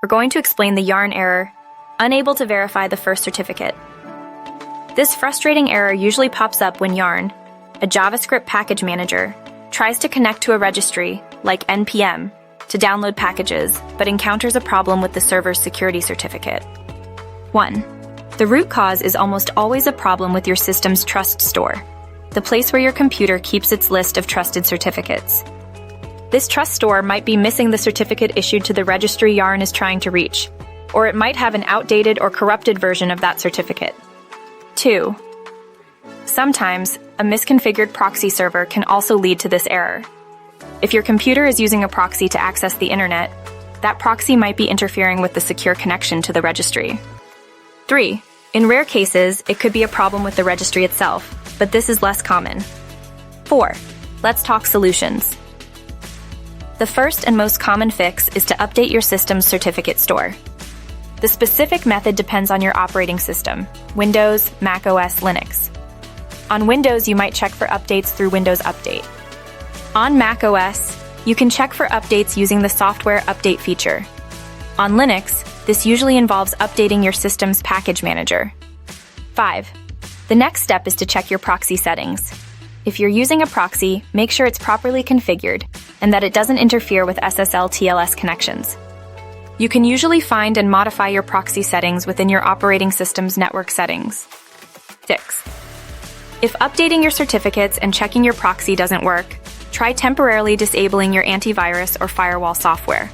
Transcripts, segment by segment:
we're going to explain the yarn error, unable to verify the first certificate. This frustrating error usually pops up when Yarn, a JavaScript package manager, tries to connect to a registry, like npm, to download packages, but encounters a problem with the server's security certificate. 1. The root cause is almost always a problem with your system's trust store, the place where your computer keeps its list of trusted certificates. This trust store might be missing the certificate issued to the registry Yarn is trying to reach, or it might have an outdated or corrupted version of that certificate. 2. Sometimes, a misconfigured proxy server can also lead to this error. If your computer is using a proxy to access the internet, that proxy might be interfering with the secure connection to the registry. 3. In rare cases, it could be a problem with the registry itself, but this is less common. 4. Let's talk solutions. The first and most common fix is to update your system's certificate store. The specific method depends on your operating system, Windows, Mac OS, Linux. On Windows, you might check for updates through Windows Update. On Mac OS, you can check for updates using the software update feature. On Linux, this usually involves updating your system's package manager. 5. The next step is to check your proxy settings. If you're using a proxy, make sure it's properly configured and that it doesn't interfere with SSL/TLS connections. You can usually find and modify your proxy settings within your operating system's network settings. 6. If updating your certificates and checking your proxy doesn't work, try temporarily disabling your antivirus or firewall software.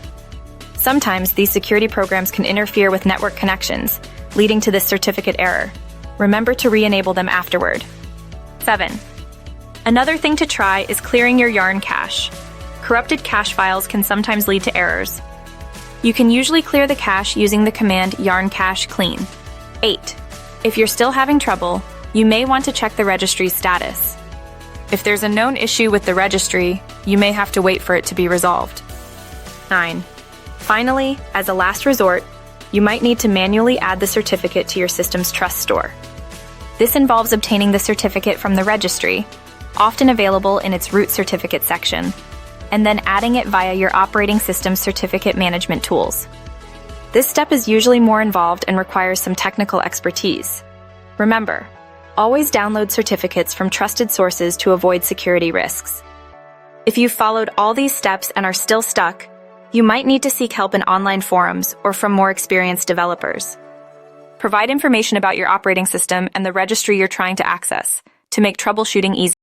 Sometimes these security programs can interfere with network connections, leading to this certificate error. Remember to re-enable them afterward. 7. Another thing to try is clearing your Yarn cache. Corrupted cache files can sometimes lead to errors. You can usually clear the cache using the command yarn cache clean. 8. If you're still having trouble, you may want to check the registry's status. If there's a known issue with the registry, you may have to wait for it to be resolved. 9. Finally, as a last resort, you might need to manually add the certificate to your system's trust store. This involves obtaining the certificate from the registry, often available in its root certificate section, and then adding it via your operating system's certificate management tools. This step is usually more involved and requires some technical expertise. Remember, always download certificates from trusted sources to avoid security risks. If you've followed all these steps and are still stuck, you might need to seek help in online forums or from more experienced developers. Provide information about your operating system and the registry you're trying to access to make troubleshooting easy.